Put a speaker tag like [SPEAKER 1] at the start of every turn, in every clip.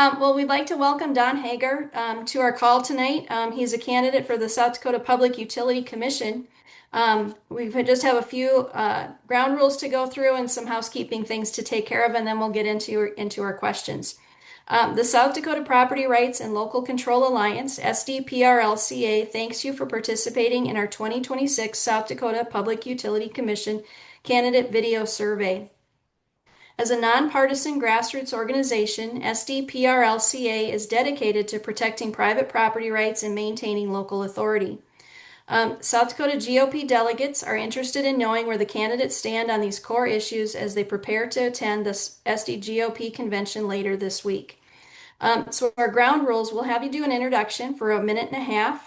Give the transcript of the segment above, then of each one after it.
[SPEAKER 1] Well, we'd like to welcome Don Haggar to our call tonight. He's a candidate for the South Dakota Public Utility Commission. We just have a few ground rules to go through and some housekeeping things to take care of, and then we'll get into our questions. The South Dakota Property Rights and Local Control Alliance, SDPRLCA, thanks you for participating in our 2026 South Dakota Public Utility Commission candidate video survey. As a nonpartisan grassroots organization, SDPRLCA is dedicated to protecting private property rights and maintaining local authority. South Dakota GOP delegates are interested in knowing where the candidates stand on these core issues as they prepare to attend the SDGOP convention later this week. So our ground rules, we'll have you do an introduction for a minute and a half.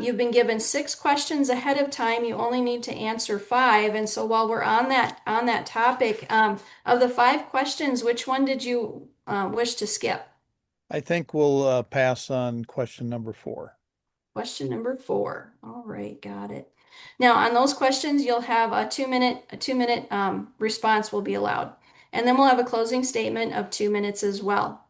[SPEAKER 1] You've been given 6 questions ahead of time. You only need to answer 5. And so while we're on that topic, of the 5 questions, which one did you wish to skip?
[SPEAKER 2] I think we'll pass on question number 4.
[SPEAKER 1] Question number 4. All right, got it. Now on those questions, you'll have a 2-minute response will be allowed, and then we'll have a closing statement of 2 minutes as well.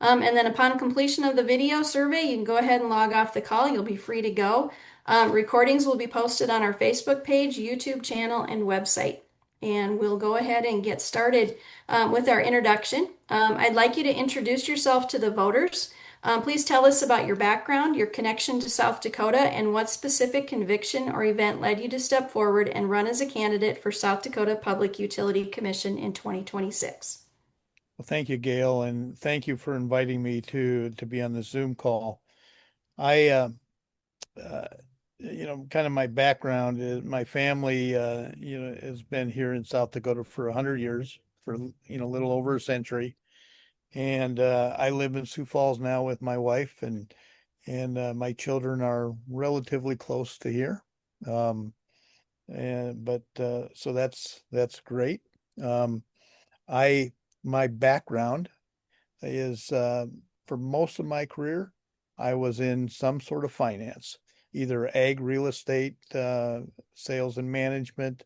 [SPEAKER 1] And then upon completion of the video survey, you can go ahead and log off the call. You'll be free to go. Recordings will be posted on our Facebook page, YouTube channel, and website. And we'll go ahead and get started with our introduction. I'd like you to introduce yourself to the voters. Please tell us about your background, your connection to South Dakota, and what specific conviction or event led you to step forward and run as a candidate for South Dakota Public Utility Commission in 2026.
[SPEAKER 2] Well, thank you, Gail, and thank you for inviting me to be on the Zoom call. I, uh, kind of my background is my family, has been here in South Dakota for 100 years, for, a little over a century. And I live in Sioux Falls now with my wife, and my children are relatively close to here. So that's great. Um, I my background is for most of my career, I was in some sort of finance, either ag real estate, sales and management.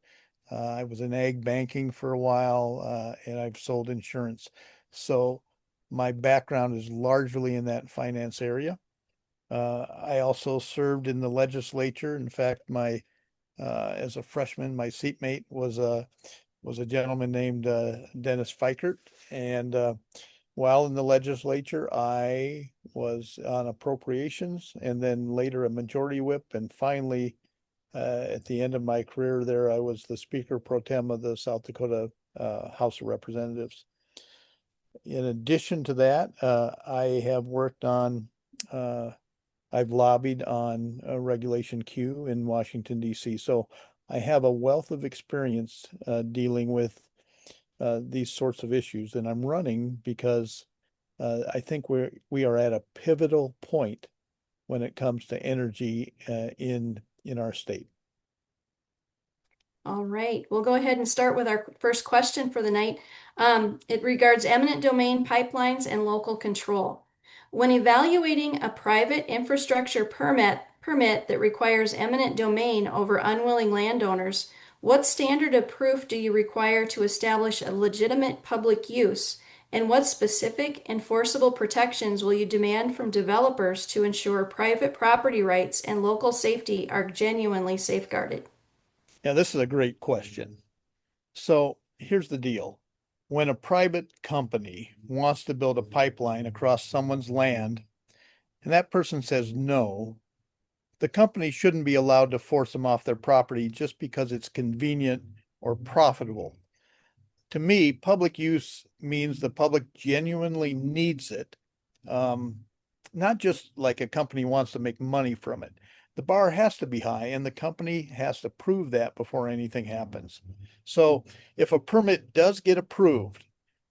[SPEAKER 2] I was in ag banking for a while, and I've sold insurance. So my background is largely in that finance area. I also served in the legislature. In fact, my as a freshman, my seatmate was a gentleman named Dennis Fikert. And while in the legislature, I was on appropriations and then later a majority whip. And finally, at the end of my career there, I was the Speaker Pro Tem of the South Dakota House of Representatives. In addition to that, I have worked on, I've lobbied on Regulation Q in Washington, D.C. So I have a wealth of experience dealing with these sorts of issues, and I'm running because I think we are at a pivotal point when it comes to energy in our state.
[SPEAKER 1] All right, we'll go ahead and start with our first question for the night. It regards eminent domain pipelines and local control. When evaluating a private infrastructure permit that requires eminent domain over unwilling landowners, what standard of proof do you require to establish a legitimate public use? And what specific enforceable protections will you demand from developers to ensure private property rights and local safety are genuinely safeguarded?
[SPEAKER 2] Yeah, this is a great question. So here's the deal. When a private company wants to build a pipeline across someone's land and that person says no, the company shouldn't be allowed to force them off their property just because it's convenient or profitable. To me, public use means the public genuinely needs it. Not just like a company wants to make money from it. The bar has to be high, and the company has to prove that before anything happens. So if a permit does get approved,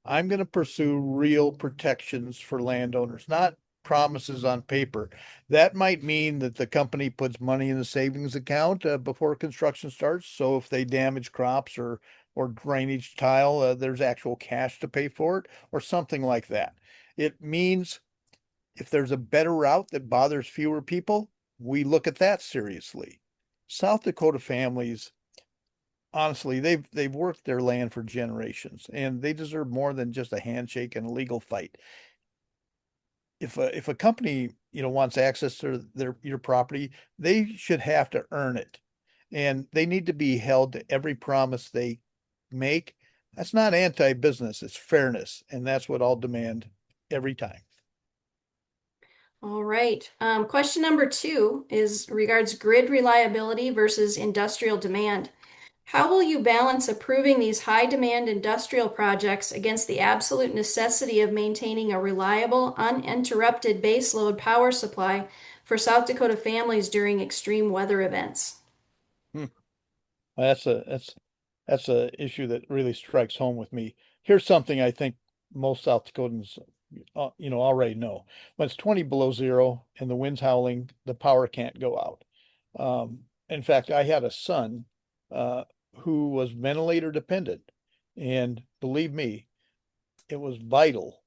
[SPEAKER 2] I'm going to pursue real protections for landowners, not promises on paper. That might mean that the company puts money in the savings account before construction starts. So if they damage crops or drainage tile, there's actual cash to pay for it, or something like that. It means if there's a better route that bothers fewer people, we look at that seriously. South Dakota families, honestly, they've worked their land for generations, and they deserve more than just a handshake and a legal fight. if a company, wants access to your property, they should have to earn it. And they need to be held to every promise they make. That's not anti-business, it's fairness. And that's what I'll demand every time.
[SPEAKER 1] All right. Question number two is regards grid reliability versus industrial demand. How will you balance approving these high demand industrial projects against the absolute necessity of maintaining a reliable, uninterrupted baseload power supply for South Dakota families during extreme weather events?
[SPEAKER 2] Hmm. That's a issue that really strikes home with me. Here's something I think most South Dakotans, already know. When it's 20 below zero and the wind's howling, the power can't go out. In fact, I had a son uh, who was ventilator dependent, and believe me, it was vital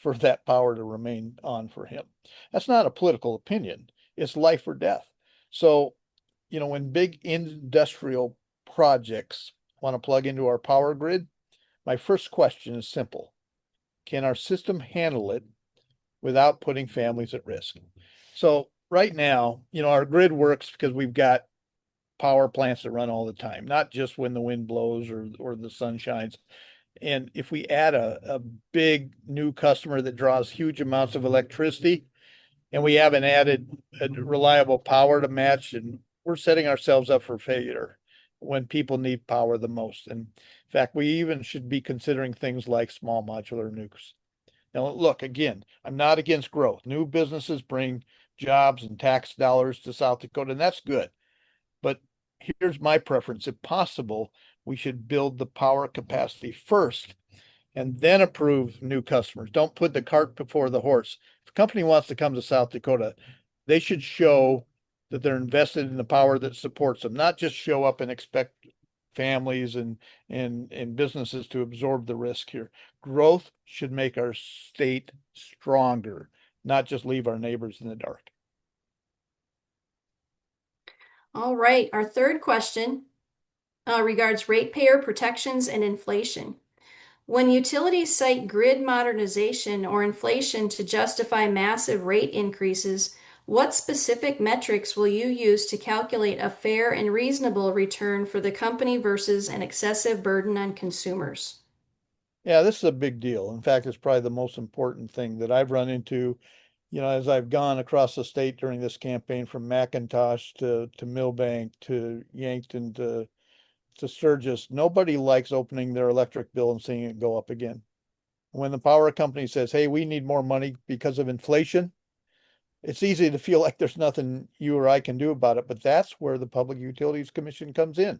[SPEAKER 2] for that power to remain on for him. That's not a political opinion. It's life or death. So, when big industrial projects want to plug into our power grid, my first question is simple. Can our system handle it without putting families at risk? So right now, our grid works because we've got power plants that run all the time, not just when the wind blows or the sun shines. And if we add a big new customer that draws huge amounts of electricity and we haven't added a reliable power to match, and we're setting ourselves up for failure when people need power the most. And in fact, we even should be considering things like small modular nukes. Now, look, again, I'm not against growth. New businesses bring jobs and tax dollars to South Dakota, and that's good. But here's my preference. If possible, we should build the power capacity first and then approve new customers. Don't put the cart before the horse. If a company wants to come to South Dakota, they should show that they're invested in the power that supports them, not just show up and expect families and businesses to absorb the risk here. Growth should make our state stronger, not just leave our neighbors in the dark.
[SPEAKER 1] All right. Our third question regards ratepayer protections and inflation. When utilities cite grid modernization or inflation to justify massive rate increases, what specific metrics will you use to calculate a fair and reasonable return for the company versus an excessive burden on consumers?
[SPEAKER 2] Yeah, this is a big deal. In fact, it's probably the most important thing that I've run into, as I've gone across the state during this campaign from McIntosh to Millbank to Yankton to Sturgis. Nobody likes opening their electric bill and seeing it go up again. When the power company says, "Hey, we need more money because of inflation," it's easy to feel like there's nothing you or I can do about it, but that's where the Public Utilities Commission comes in.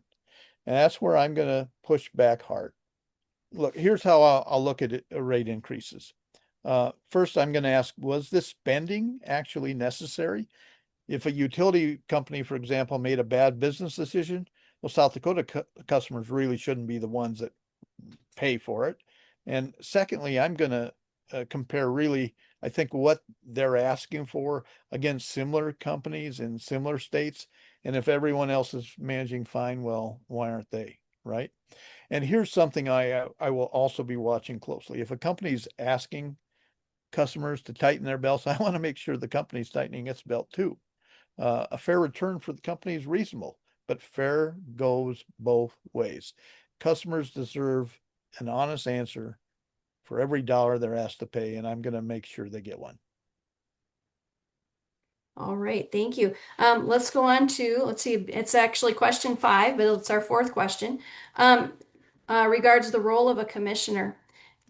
[SPEAKER 2] And that's where I'm going to push back hard. Look, here's how I'll look at it, rate increases. First, I'm going to ask, was this spending actually necessary? If a utility company, for example, made a bad business decision, well, South Dakota customers really shouldn't be the ones that pay for it. And secondly, I'm going to compare really, I think, what they're asking for against similar companies in similar states. And if everyone else is managing fine, well, why aren't they? Right. And here's something I will also be watching closely. If a company's asking customers to tighten their belts, I want to make sure the company's tightening its belt too. A fair return for the company is reasonable, but fair goes both ways. Customers deserve an honest answer for every dollar they're asked to pay, and I'm going to make sure they get one.
[SPEAKER 1] All right, thank you. Let's go on to, let's see, it's actually question five, but it's our fourth question. Um, regards the role of a commissioner.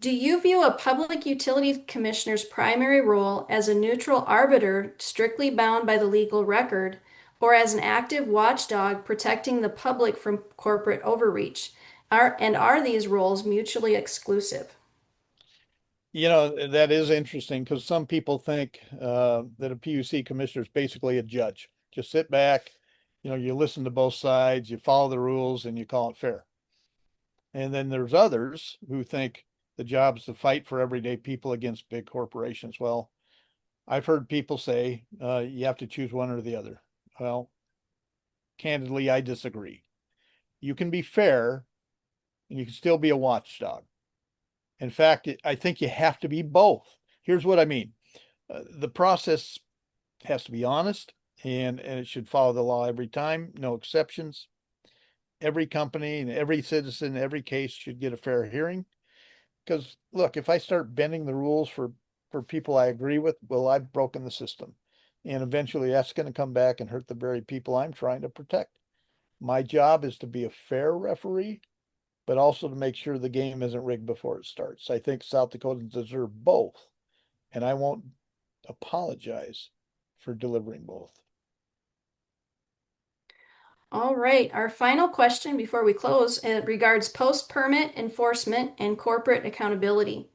[SPEAKER 1] Do you view a public utility commissioner's primary role as a neutral arbiter strictly bound by the legal record, or as an active watchdog protecting the public from corporate overreach? Are these roles mutually exclusive?
[SPEAKER 2] That is interesting because some people think that a PUC commissioner is basically a judge. Just sit back, you listen to both sides, you follow the rules, and you call it fair. And then there's others who think the job is to fight for everyday people against big corporations. Well, I've heard people say you have to choose one or the other. Well, candidly, I disagree. You can be fair and you can still be a watchdog. In fact, I think you have to be both. Here's what I mean. The process has to be honest and it should follow the law every time, no exceptions. Every company and every citizen, every case should get a fair hearing. Because look, if I start bending the rules for people I agree with, well, I've broken the system. And eventually that's going to come back and hurt the very people I'm trying to protect. My job is to be a fair referee, but also to make sure the game isn't rigged before it starts. I think South Dakotans deserve both, and I won't apologize for delivering both.
[SPEAKER 1] All right, our final question before we close regards post-permit enforcement and corporate accountability.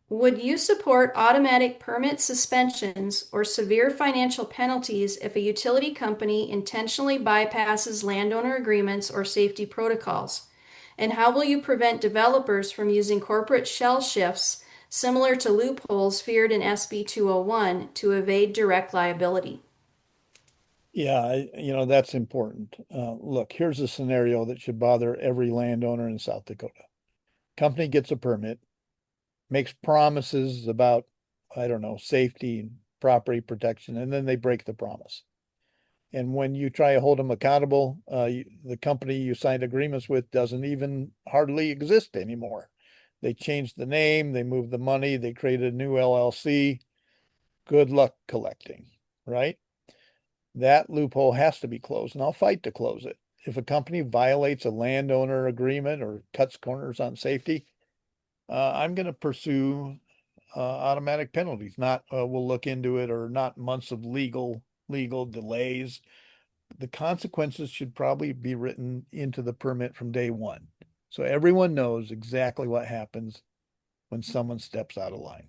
[SPEAKER 1] Would you support automatic permit suspensions or severe financial penalties if a utility company intentionally bypasses landowner agreements or safety protocols? And how will you prevent developers from using corporate shell shifts similar to loopholes feared in SB 201 to evade direct liability?
[SPEAKER 2] Yeah, that's important. Look, here's a scenario that should bother every landowner in South Dakota. Company gets a permit, makes promises about, I don't know, safety and property protection, and then they break the promise. And when you try to hold them accountable, the company you signed agreements with doesn't even hardly exist anymore. They changed the name, they moved the money, they created a new LLC. Good luck collecting, right? That loophole has to be closed, and I'll fight to close it. If a company violates a landowner agreement or cuts corners on safety, I'm going to pursue automatic penalties. Not we'll look into it, or not months of legal delays. The consequences should probably be written into the permit from day one, so everyone knows exactly what happens when someone steps out of line.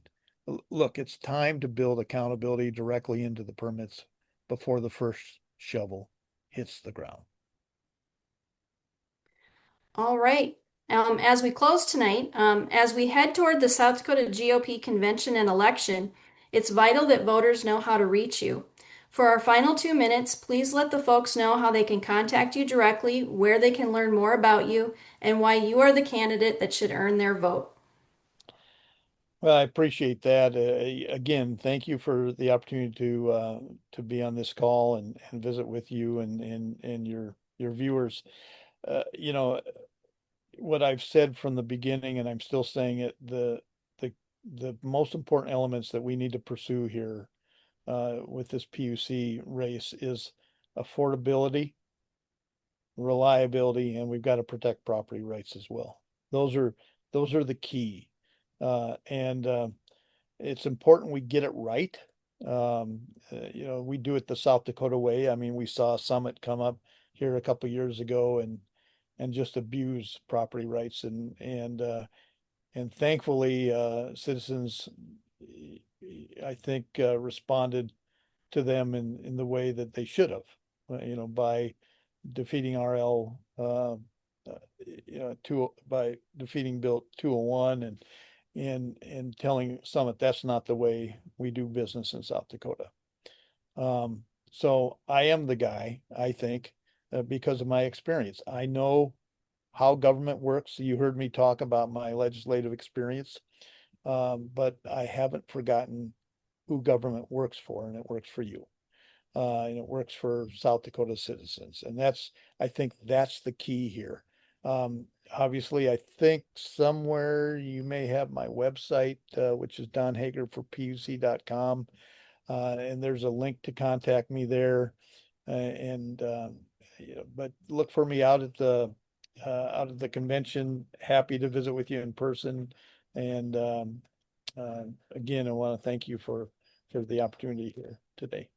[SPEAKER 2] Look, it's time to build accountability directly into the permits before the first shovel hits the ground.
[SPEAKER 1] All right. As we close tonight, as we head toward the South Dakota GOP convention and election, it's vital that voters know how to reach you. For our final 2 minutes, please let the folks know how they can contact you directly, where they can learn more about you, and why you are the candidate that should earn their vote.
[SPEAKER 2] Well, I appreciate that. Again, thank you for the opportunity to be on this call and visit with you and your viewers. You know, what I've said from the beginning, and I'm still saying it, the the most important elements that we need to pursue here with this PUC race is affordability, reliability, and we've got to protect property rights as well. Those are those are the key. And It's important we get it right. We do it the South Dakota way. I mean, we saw a summit come up here a couple years ago and just abuse property rights and thankfully citizens I think responded to them in the way that they should have, by defeating RL, by defeating Bill 201 and telling Summit that's not the way we do business in South Dakota. So I am the guy, I think, because of my experience. I know how government works. You heard me talk about my legislative experience, but I haven't forgotten who government works for, and it works for you. And it works for South Dakota citizens. And I think that's the key here. Obviously, I think somewhere you may have my website, which is donhagerforpuc.com. And there's a link to contact me there. And but look for me out at the convention. Happy to visit with you in person. And again, I want to thank you for the opportunity here today.